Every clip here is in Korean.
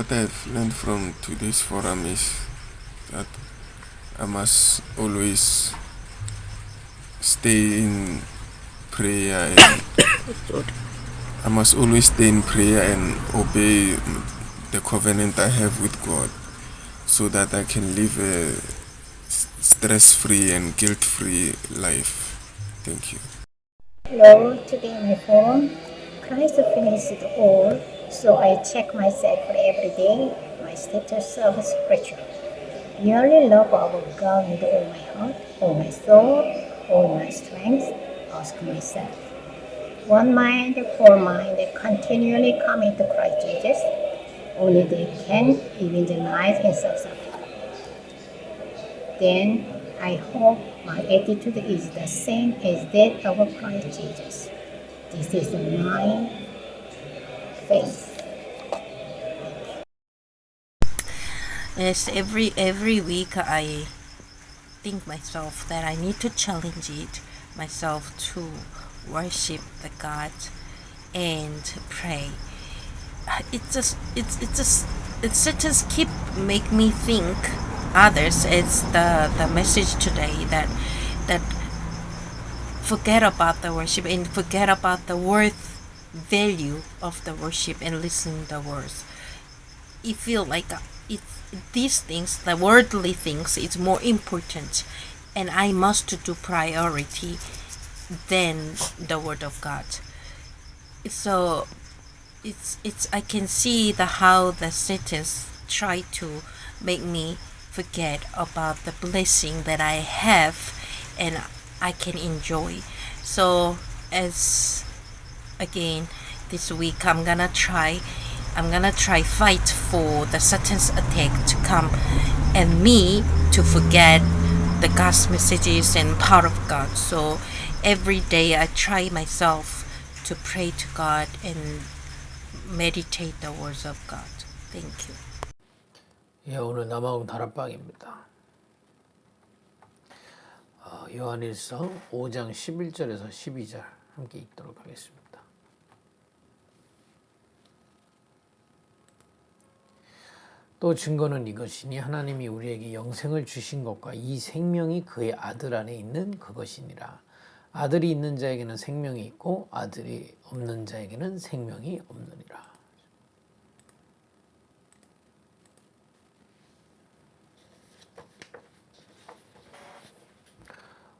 what I've learned from today's forum is that I must always stay in prayer and I must always stay in prayer and obey the covenant I have with God so that I can live a stress-free and guilt-free life. Thank you. Hello, today my phone. Christ finished all, so I check myself every day, my status of spiritual. Really love our God with all my heart, all my soul, all my strength. Ask myself. One mind, four mind, continually coming to Christ Jesus. Only they can evangelize in suffering. Then I hope my attitude is the same as that of Christ Jesus. This is my faith. Yes, every week I think myself that I need to challenge it myself to worship the God and pray. It just keep make me think others. It's the message today that forget about the worship and forget about the worth value of the worship and listen the words. It feel like these things, the worldly things, is more important, and I must do priority than the word of God. So it's I can see how the Satans try to make me forget about the blessing that I have and I can enjoy. So as again this week I'm gonna try fight for the Satan's attack to come and me to forget the God's messages and power of God. So every day I try myself to pray to God and meditate the words of God. Thank you. 예, 오늘 남아공 다락방입니다. 요한일서 5장 11절에서 12절 함께 읽도록 하겠습니다. 또 증거는 이것이니 하나님이 우리에게 영생을 주신 것과 이 생명이 그의 아들 안에 있는 그것이니라. 아들이 있는 자에게는 생명이 있고 아들이 없는 자에게는 생명이 없느니라.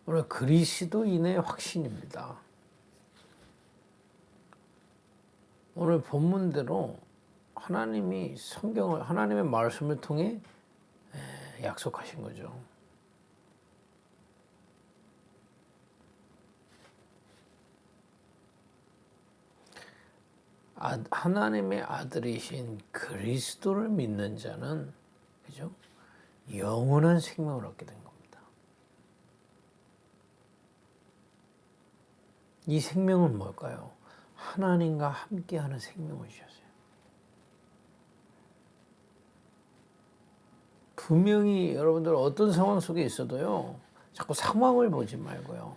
오늘 그리스도인의 확신입니다. 오늘 본문대로 하나님이 하나님의 말씀을 통해 약속하신 거죠. 하나님의 아들이신 그리스도를 믿는 자는 그죠? 영원한 생명을 얻게 된 겁니다. 이 생명은 뭘까요? 하나님과 함께하는 생명을 주셨어요. 분명히 여러분들 어떤 상황 속에 있어도요, 자꾸 상황을 보지 말고요.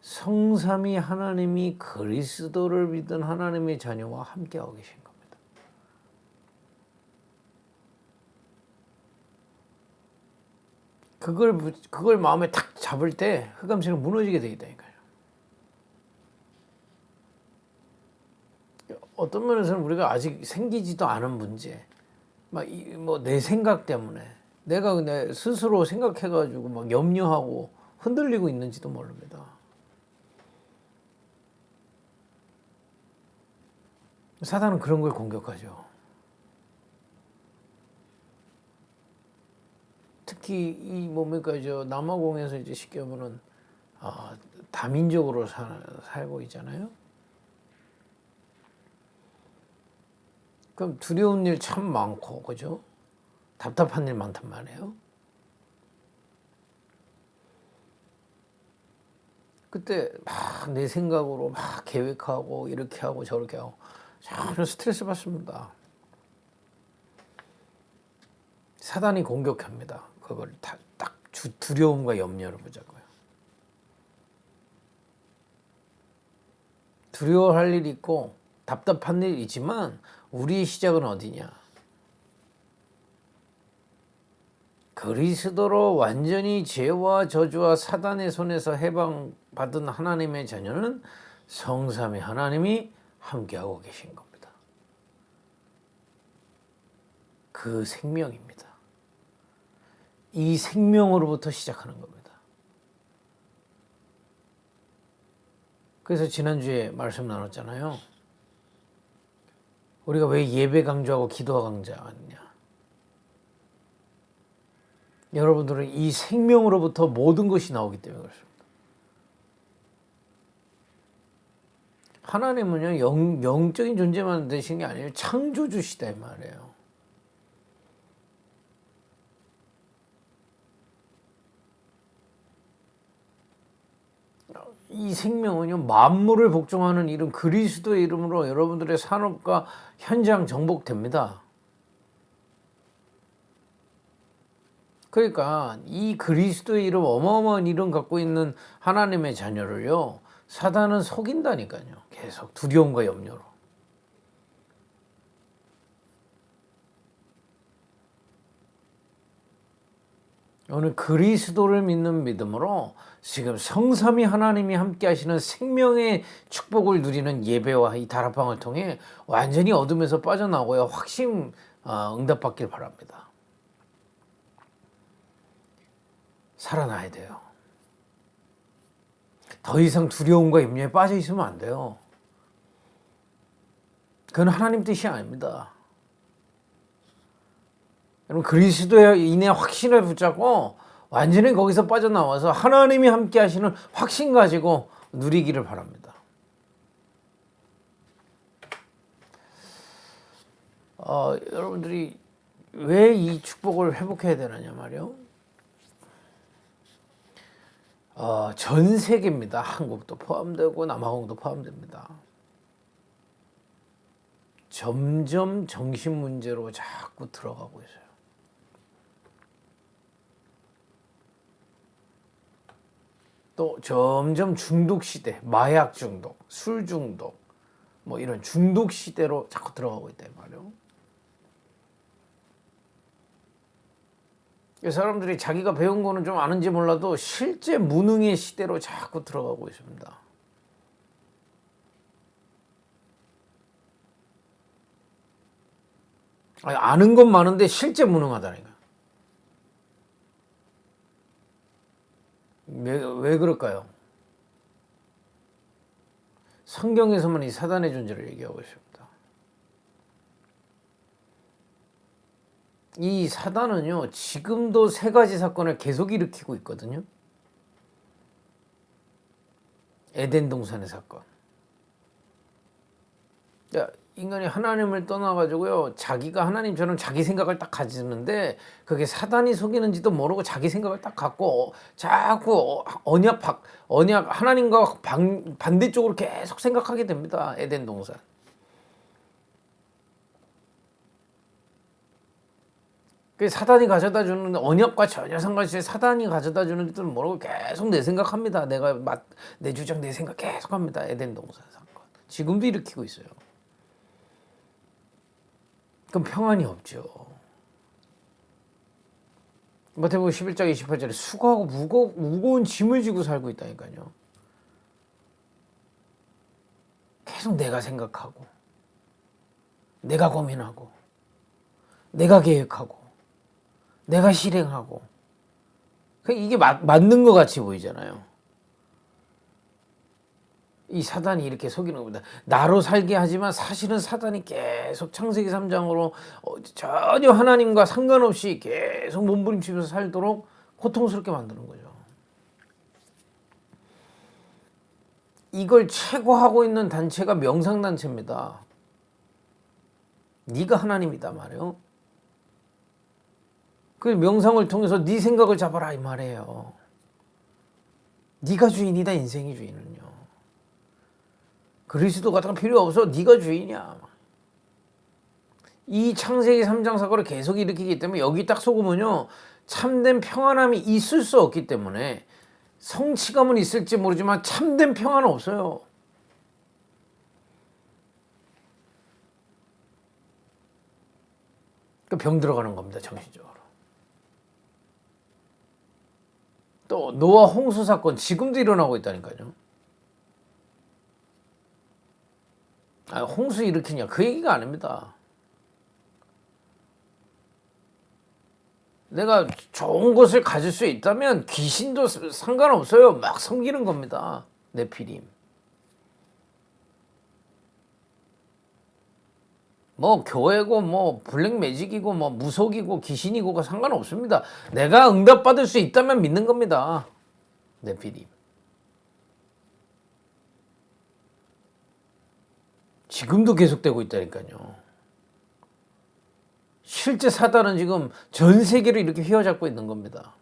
성삼위 하나님이 그리스도를 믿은 하나님의 자녀와 함께하고 계신 겁니다. 그걸 마음에 탁 잡을 때 흑암신은 무너지게 돼 있다니까요. 어떤 면에서는 우리가 아직 생기지도 않은 문제, 내 생각 때문에 내가 내 스스로 생각해가지고 막 염려하고 흔들리고 있는지도 모릅니다. 사단은 그런 걸 공격하죠. 특히 남아공에서 이제 쉽게 보면 다민족으로 살고 있잖아요. 그럼 두려운 일 참 많고, 그죠? 답답한 일 많단 말이에요. 그때 막 내 생각으로 막 계획하고 이렇게 하고 저렇게 하고 전혀 스트레스 받습니다. 사단이 공격합니다. 그걸 딱 두려움과 염려를 보자고요. 두려워할 일이 있고 답답한 일 있지만 우리의 시작은 어디냐? 그리스도로 완전히 죄와 저주와 사단의 손에서 해방받은 하나님의 자녀는 성삼위 하나님이 함께하고 계신 겁니다. 그 생명입니다. 이 생명으로부터 시작하는 겁니다. 그래서 지난주에 말씀 나눴잖아요. 우리가 왜 예배 강조하고 기도가 강조하느냐? 여러분들은 이 생명으로부터 모든 것이 나오기 때문에 그렇습니다. 하나님은요, 영적인 존재만 되신 게 아니에요. 창조주시다 이 말이에요. 이 생명은요, 만물을 복종하는 이름 그리스도의 이름으로 여러분들의 산업과 현장 정복됩니다. 그러니까 이 그리스도의 이름, 어마어마한 이름 갖고 있는 하나님의 자녀를요, 사단은 속인다니까요. 계속 두려움과 염려로. 오늘 그리스도를 믿는 믿음으로 지금 성삼위 하나님이 함께 하시는 생명의 축복을 누리는 예배와 이 다락방을 통해 완전히 어둠에서 빠져나오고요, 확신 응답받길 바랍니다. 살아나야 돼요. 더 이상 두려움과 염려에 빠져 있으면 안 돼요. 그건 하나님 뜻이 아닙니다. 여러분, 그리스도에 인해 확신을 붙잡고 완전히 거기서 빠져나와서 하나님이 함께 하시는 확신 가지고 누리기를 바랍니다. 여러분들이 왜 이 축복을 회복해야 되느냐 말이요. 전 세계입니다. 한국도 포함되고 남아공도 포함됩니다. 점점 정신 문제로 자꾸 들어가고 있어요. 또 점점 중독 시대, 마약 중독, 술 중독, 뭐 이런 중독 시대로 자꾸 들어가고 있다 이 말이에요. 사람들이 자기가 배운 거는 좀 아는지 몰라도 실제 무능의 시대로 자꾸 들어가고 있습니다. 아는 건 많은데 실제 무능하다니까. 왜 그럴까요? 성경에서만 이 사단의 존재를 얘기하고 있습니다. 이 사단은요, 지금도 세 가지 사건을 계속 일으키고 있거든요. 에덴 동산의 사건. 인간이 하나님을 떠나가지고요, 자기가 하나님처럼 자기 생각을 딱 가지는데 그게 사단이 속이는지도 모르고 자기 생각을 딱 갖고 자꾸 언약 하나님과 반대쪽으로 계속 생각하게 됩니다. 에덴 동산. 그 사단이 가져다 주는 언약과 전혀 상관없이 사단이 가져다 주는 것들은 모르고 계속 내 생각합니다. 내 주장, 내 생각 계속 합니다. 에덴 동산 사건. 지금도 일으키고 있어요. 그럼 평안이 없죠. 마태복음 11장 28절에 수고하고 무거운 짐을 지고 살고 있다니까요. 계속 내가 생각하고, 내가 고민하고, 내가 계획하고, 내가 실행하고. 이게 맞는 것 같이 보이잖아요. 이 사단이 이렇게 속이는 겁니다. 나로 살게 하지만 사실은 사단이 계속 창세기 3장으로 전혀 하나님과 상관없이 계속 몸부림치면서 살도록 고통스럽게 만드는 거죠. 이걸 최고하고 있는 단체가 명상단체입니다. 네가 하나님이다 말이에요. 그 명상을 통해서 네 생각을 잡아라 이 말이에요. 네가 주인이다, 인생이 주인은요. 그리스도 같은 거 필요 없어. 네가 주인이야. 이 창세기 3장 사건을 계속 일으키기 때문에 여기 딱 속으면요, 참된 평안함이 있을 수 없기 때문에 성취감은 있을지 모르지만 참된 평안은 없어요. 병 들어가는 겁니다. 정신적으로. 또 노아 홍수 사건 지금도 일어나고 있다니까요. 홍수 일으키냐 그 얘기가 아닙니다. 내가 좋은 것을 가질 수 있다면 귀신도 상관없어요. 막 섬기는 겁니다. 네피림. 뭐 교회고 뭐 블랙 매직이고 뭐 무속이고 귀신이고가 상관없습니다. 내가 응답받을 수 있다면 믿는 겁니다. 네피림. 지금도 계속되고 있다니까요. 실제 사단은 지금 전 세계를 이렇게 휘어잡고 있는 겁니다.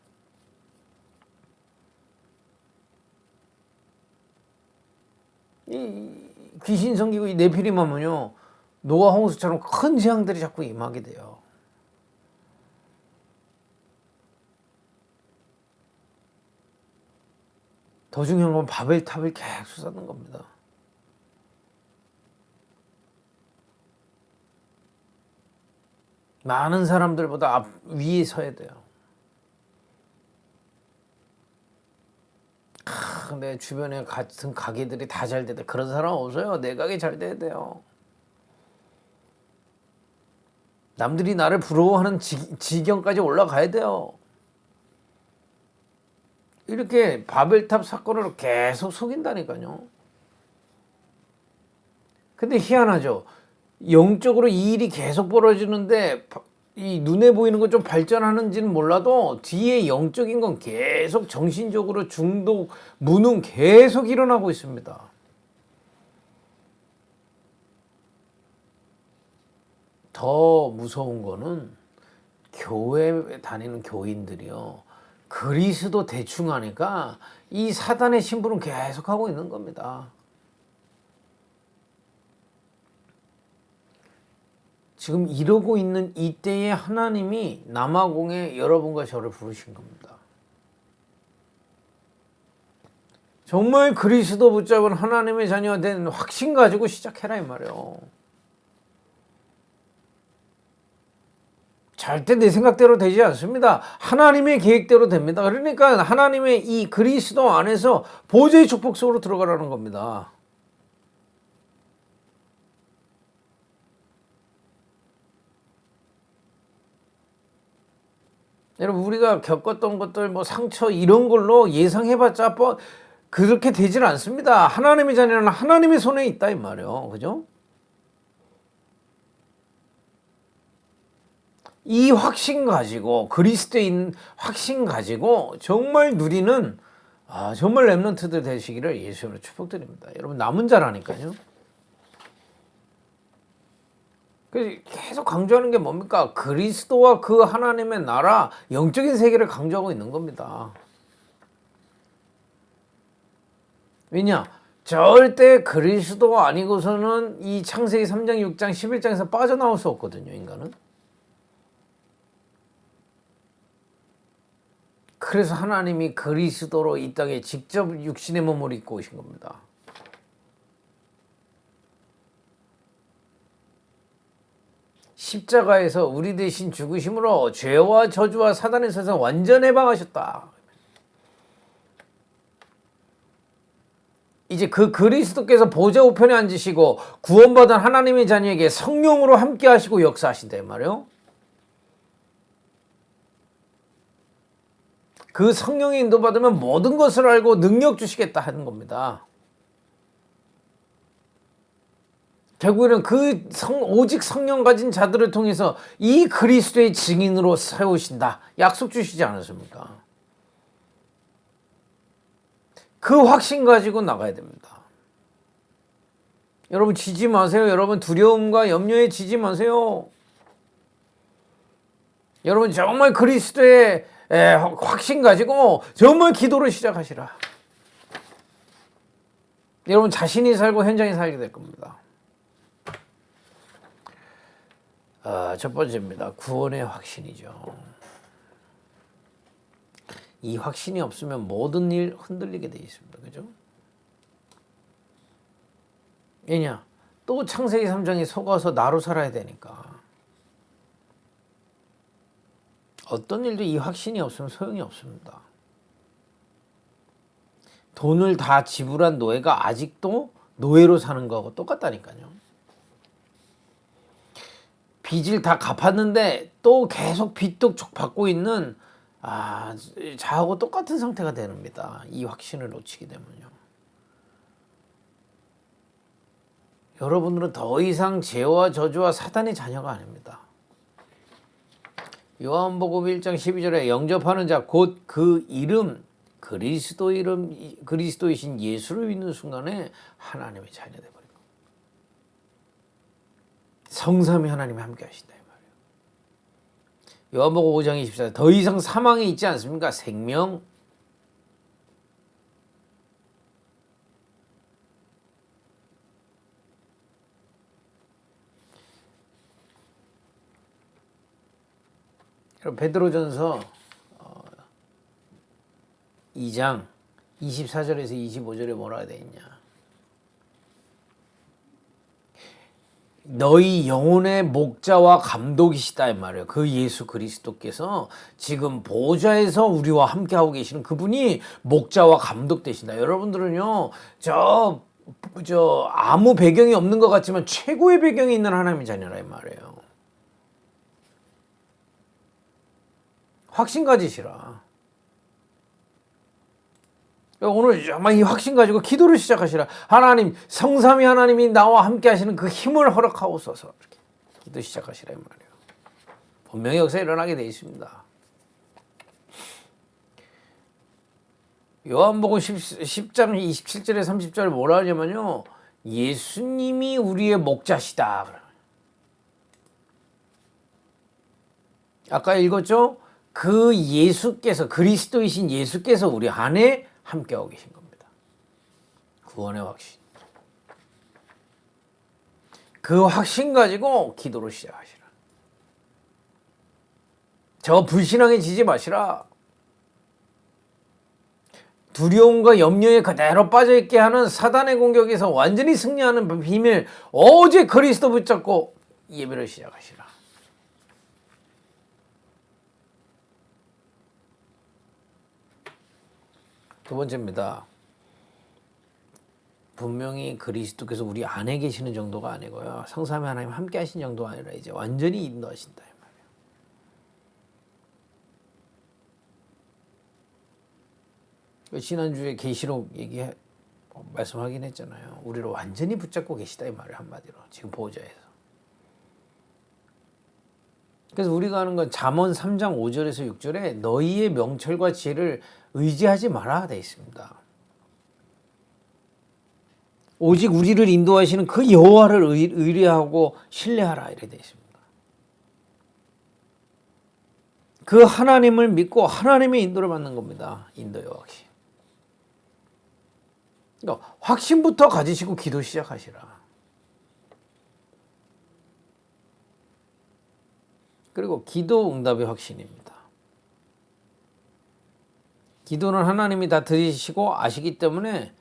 이 귀신 섬기고 이 네피림 하면요. 노아 홍수처럼 큰 재앙들이 자꾸 임하게 돼요. 더 중요한 건 바벨탑을 계속 쏟는 겁니다. 많은 사람들보다 위에 서야 돼요. 내 주변에 같은 가게들이 다 잘 돼야 돼. 그런 사람 없어요. 내 가게 잘 돼야 돼요. 남들이 나를 부러워하는 지경까지 올라가야 돼요. 이렇게 바벨탑 사건으로 계속 속인다니까요. 근데 희한하죠. 영적으로 이 일이 계속 벌어지는데 이 눈에 보이는 건 좀 발전하는지는 몰라도 뒤에 영적인 건 계속 정신적으로 중독, 무능 계속 일어나고 있습니다. 더 무서운 거는 교회 다니는 교인들이요. 그리스도 대충 하니까 이 사단의 심부름 계속 하고 있는 겁니다. 지금 이러고 있는 이때에 하나님이 남아공에 여러분과 저를 부르신 겁니다. 정말 그리스도 붙잡은 하나님의 자녀가 된 확신 가지고 시작해라 이 말이에요. 절대 내 생각대로 되지 않습니다. 하나님의 계획대로 됩니다. 그러니까 하나님의 이 그리스도 안에서 보좌의 축복 속으로 들어가라는 겁니다. 여러분 우리가 겪었던 것들 뭐 상처 이런 걸로 예상해봤자 그렇게 되질 않습니다. 하나님의 자녀는 하나님의 손에 있다 이 말이에요. 그죠? 이 확신 가지고 그리스도인 확신 가지고 정말 누리는 정말 렘넌트들 되시기를 예수님으로 축복드립니다. 여러분 남은 자라니까요. 계속 강조하는 게 뭡니까? 그리스도와 그 하나님의 나라 영적인 세계를 강조하고 있는 겁니다. 왜냐? 절대 그리스도가 아니고서는 이 창세기 3장, 6장, 11장에서 빠져나올 수 없거든요. 인간은. 그래서 하나님이 그리스도로 이 땅에 직접 육신의 몸을 입고 오신 겁니다. 십자가에서 우리 대신 죽으심으로 죄와 저주와 사단의 세상 완전 해방하셨다. 이제 그 그리스도께서 보좌 우편에 앉으시고 구원받은 하나님의 자녀에게 성령으로 함께 하시고 역사하신다 이 말이에요. 그 성령의 인도받으면 모든 것을 알고 능력 주시겠다 하는 겁니다. 결국에는 오직 성령 가진 자들을 통해서 이 그리스도의 증인으로 세우신다. 약속 주시지 않았습니까? 그 확신 가지고 나가야 됩니다. 여러분 지지 마세요. 여러분 두려움과 염려에 지지 마세요. 여러분 정말 그리스도의 확신 가지고 정말 기도를 시작하시라. 여러분 자신이 살고 현장에 살게 될 겁니다. 첫 번째입니다. 구원의 확신이죠. 이 확신이 없으면 모든 일 흔들리게 되어 있습니다. 그죠? 왜냐? 또 창세기 3장에 속아서 나로 살아야 되니까. 어떤 일도 이 확신이 없으면 소용이 없습니다. 돈을 다 지불한 노예가 아직도 노예로 사는 거하고 똑같다니까요. 빚을 다 갚았는데 또 계속 빚도 받고 있는 자하고 똑같은 상태가 됩니다. 이 확신을 놓치게 되면요. 여러분들은 더 이상 죄와 저주와 사단의 자녀가 아닙니다. 요한복음 1장 12절에 영접하는 자 곧 그 이름 그리스도이신 예수를 믿는 순간에 하나님의 자녀 되버린 겁니다. 성삼위 하나님이 함께 하신다 이 말이에요. 요한복음 5장 24절 더 이상 사망이 있지 않습니까? 생명 베드로전서 2장 24절에서 25절에 뭐라고 되어 있냐. 너희 영혼의 목자와 감독이시다 이 말이에요. 그 예수 그리스도께서 지금 보좌에서 우리와 함께하고 계시는 그분이 목자와 감독 되신다. 여러분들은요 저 아무 배경이 없는 것 같지만 최고의 배경이 있는 하나님의 자녀라 이 말이에요. 확신 가지시라. 오늘 정말 이 확신 가지고 기도를 시작하시라. 하나님, 성삼위 하나님이 나와 함께 하시는 그 힘을 허락하옵소서. 이렇게 기도 시작하시라 이 말이에요. 분명히 역사 일어나게 되어 있습니다. 요한복음 10장 27절에 30절에 뭐라 하냐면요. 예수님이 우리의 목자시다. 아까 읽었죠? 그 예수께서 그리스도이신 예수께서 우리 안에 함께하고 계신 겁니다. 구원의 확신. 그 확신 가지고 기도를 시작하시라. 저 불신앙에 지지 마시라. 두려움과 염려에 그대로 빠져있게 하는 사단의 공격에서 완전히 승리하는 비밀 오직 그리스도 붙잡고 예배를 시작하시라. 두 번째입니다. 분명히 그리스도께서 우리 안에 계시는 정도가 아니고요. 성삼위 하나님 함께 하신 정도가 아니라 이제 완전히 인도하신다 이 말이에요. 지난주에 계시록 말씀하긴 했잖아요. 우리를 완전히 붙잡고 계시다 이 말이에요. 한마디로 지금 보호자에서. 그래서 우리가 하는 건 잠언 3장 5절에서 6절에 너희의 명철과 지혜를 의지하지 마라 되어 있습니다. 오직 우리를 인도하시는 그 여호와를 의뢰하고 신뢰하라 이렇게 되어 있습니다. 그 하나님을 믿고 하나님의 인도를 받는 겁니다. 인도의 확신. 그러니까 확신부터 가지시고 기도 시작하시라. 그리고 기도 응답의 확신입니다. 기도는 하나님이 다 들으시고 아시기 때문에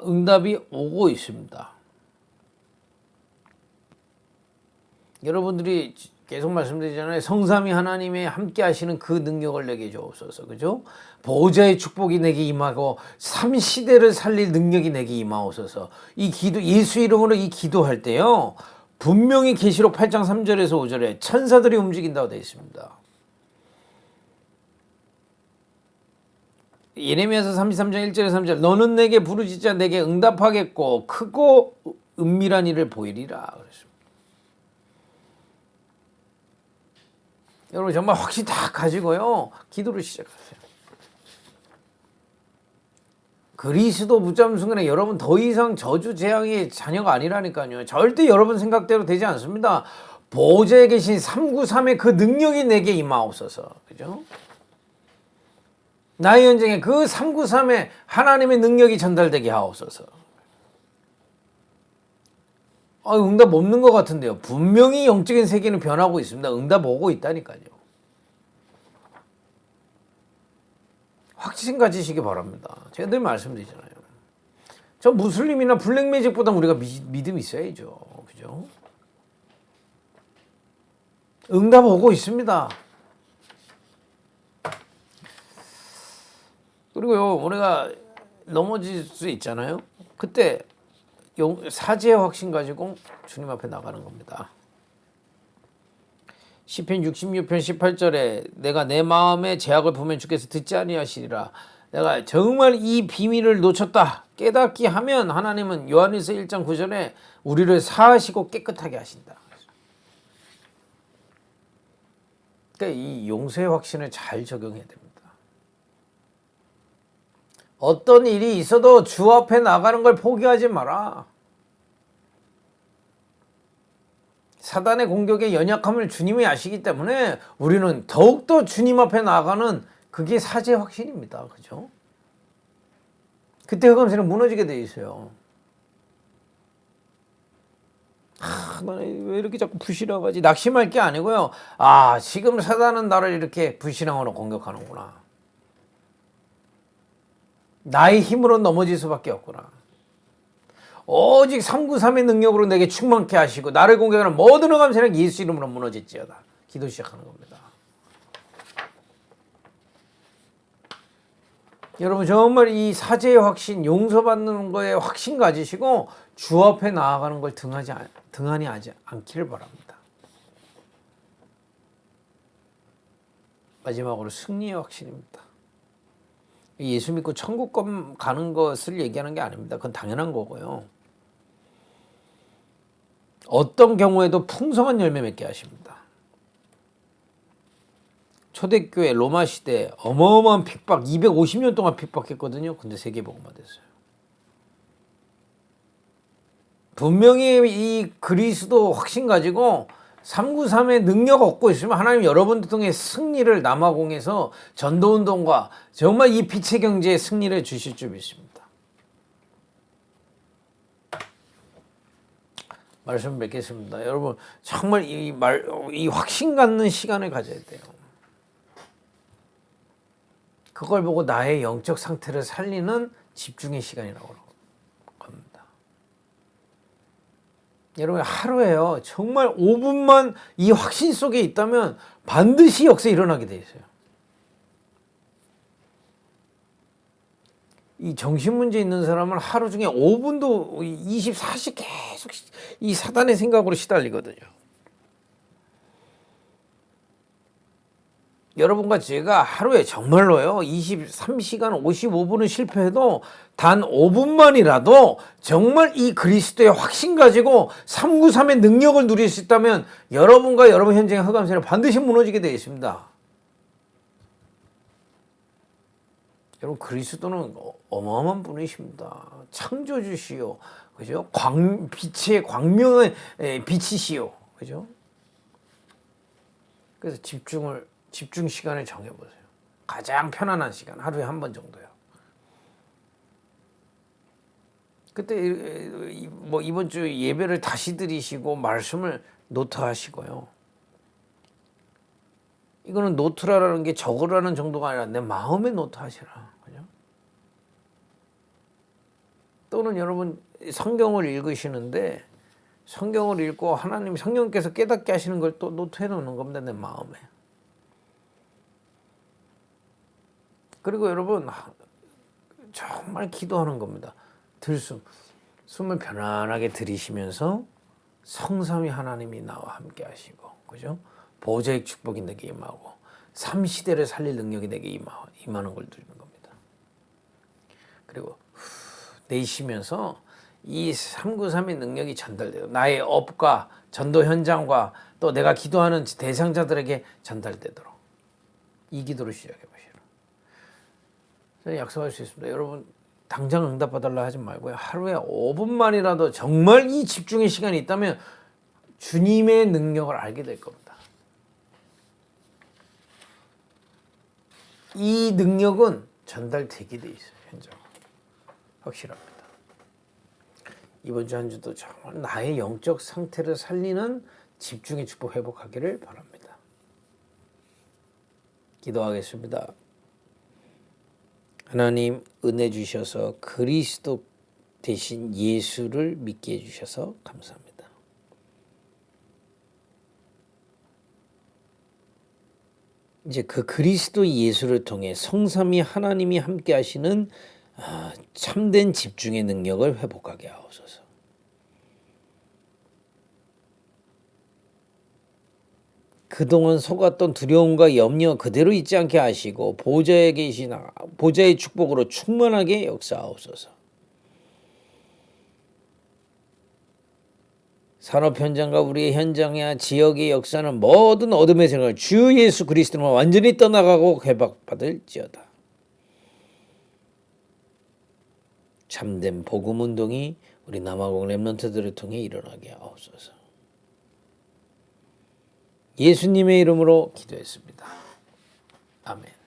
응답이 오고 있습니다. 여러분들이 계속 말씀드리잖아요. 성삼위 하나님의 함께 하시는 그 능력을 내게 주옵소서. 그죠? 보호자의 축복이 내게 임하고 3시대를 살릴 능력이 내게 임하옵소서. 이 기도 예수 이름으로 이 기도할 때요. 분명히 계시록 8장 3절에서 5절에 천사들이 움직인다고 되어 있습니다. 예레미야서 33장 1절에 3절 너는 내게 부르짖자 내게 응답하겠고 크고 은밀한 일을 보이리라 그랬습니다. 여러분 정말 확신 다 가지고요 기도를 시작하세요. 그리스도 붙잡는 순간에 여러분 더 이상 저주 재앙의 자녀가 아니라니까요. 절대 여러분 생각대로 되지 않습니다. 보호자에 계신 393의 그 능력이 내게 임하옵소서. 그죠? 나의 현장에 그 393의 하나님의 능력이 전달되게 하옵소서. 응답 없는 것 같은데요. 분명히 영적인 세계는 변하고 있습니다. 응답 오고 있다니까요. 확신 가지시기 바랍니다. 제가 늘 말씀드리잖아요. 저 무슬림이나 블랙매직보다 우리가 믿음이 있어야죠. 그죠? 응답 오고 있습니다. 그리고요, 우리가 넘어질 수 있잖아요. 그때 사죄의 확신 가지고 주님 앞에 나가는 겁니다. 시편 66편 18절에 내가 내 마음의 죄악을 보면 주께서 듣지 아니하시리라. 내가 정말 이 비밀을 놓쳤다 깨닫기 하면 하나님은 요한일서 1장 9절에 우리를 사하시고 깨끗하게 하신다. 그러니까 이 용서의 확신을 잘 적용해야 됩니다. 어떤 일이 있어도 주 앞에 나가는 걸 포기하지 마라. 사단의 공격의 연약함을 주님이 아시기 때문에 우리는 더욱더 주님 앞에 나가는 그게 사죄의 확신입니다. 그죠? 그때 흑암새는 무너지게 돼 있어요. 나는 왜 이렇게 자꾸 불신하지? 낙심할 게 아니고요. 지금 사단은 나를 이렇게 불신앙으로 공격하는구나. 나의 힘으로 넘어질 수밖에 없구나. 오직 393의 능력으로 내게 충만케 하시고 나를 공격하는 모든 흑암새는 예수 이름으로 무너질지어다. 기도 시작하는 겁니다. 여러분 정말 이 사죄의 확신, 용서받는 거에 확신 가지시고 주 앞에 나아가는 걸 등한히 하지 않기를 바랍니다. 마지막으로 승리의 확신입니다. 예수 믿고 천국 가는 것을 얘기하는 게 아닙니다. 그건 당연한 거고요. 어떤 경우에도 풍성한 열매 맺게 하십니다. 초대교회 로마 시대 어마어마한 핍박 250년 동안 핍박했거든요. 근데 세계복음화 됐어요. 분명히 이 그리스도 확신 가지고 393의 능력 얻고 있으면 하나님 여러분들 통해 승리를 남아공에서 전도운동과 정말 이 빛의 경제의 승리를 주실 줄 믿습니다. 말씀 맺겠습니다. 여러분 정말 이 확신 갖는 시간을 가져야 돼요. 그걸 보고 나의 영적 상태를 살리는 집중의 시간이라고 합니다. 여러분 하루에요. 정말 5분만 이 확신 속에 있다면 반드시 역사 일어나게 돼 있어요. 이 정신문제 있는 사람은 하루 중에 5분도 24시 계속 이 사단의 생각으로 시달리거든요. 여러분과 제가 하루에 정말로요 23시간 55분을 실패해도 단 5분만이라도 정말 이 그리스도의 확신 가지고 393의 능력을 누릴 수 있다면 여러분과 여러분 현장의 흑암새는 반드시 무너지게 되어 있습니다. 여러분 그리스도는 어마어마한 분이십니다. 창조주시오, 그죠? 빛의 광명의 빛이시오, 그죠? 그래서 집중 시간을 정해보세요. 가장 편안한 시간 하루에 한 번 정도요. 그때 뭐 이번 주 예배를 다시 드리시고 말씀을 노트하시고요. 이거는 노트라는 게 적으라는 정도가 아니라 내 마음에 노트하시라. 그죠? 또는 여러분 성경을 읽으시는데 성경을 읽고 하나님 성령께서 깨닫게 하시는 걸 또 노트해 놓는 겁니다. 내 마음에. 그리고 여러분 정말 기도하는 겁니다. 숨을 편안하게 들이쉬면서 성삼위 하나님이 나와 함께 하시고, 그죠? 보좌의 축복이 내게 임하고 삼시대를 살릴 능력이 내게 임하는 걸 누리는 겁니다. 그리고 내쉬면서 이 393의 능력이 전달돼요. 나의 업과 전도 현장과 또 내가 기도하는 대상자들에게 전달되도록 이 기도를 시작해 보시라. 저는 약속할 수 있습니다. 여러분 당장 응답받으려 하지 말고요. 하루에 5분만이라도 정말 이 집중의 시간이 있다면 주님의 능력을 알게 될 겁니다. 이 능력은 전달되게 돼 있어요. 현장 확실합니다. 이번 주 한 주도 정말 나의 영적 상태를 살리는 집중의 축복 회복하기를 바랍니다. 기도하겠습니다. 하나님 은혜 주셔서 그리스도 대신 예수를 믿게 해주셔서 감사합니다. 이제 그 그리스도 예수를 통해 성삼위 하나님이 함께 하시는 참된 집중의 능력을 회복하게 하옵소서. 그동안 속았던 두려움과 염려 그대로 있지 않게 하시고 보좌에 계신 보좌의 축복으로 충만하게 역사하옵소서. 산업 현장과 우리의 현장이야 지역의 역사는 모든 어둠의 생활 주 예수 그리스도만 완전히 떠나가고 회복받을지어다. 참된 복음 운동이 우리 남아공 렘넌트들을 통해 일어나게 하옵소서. 예수님의 이름으로 기도했습니다. 아멘.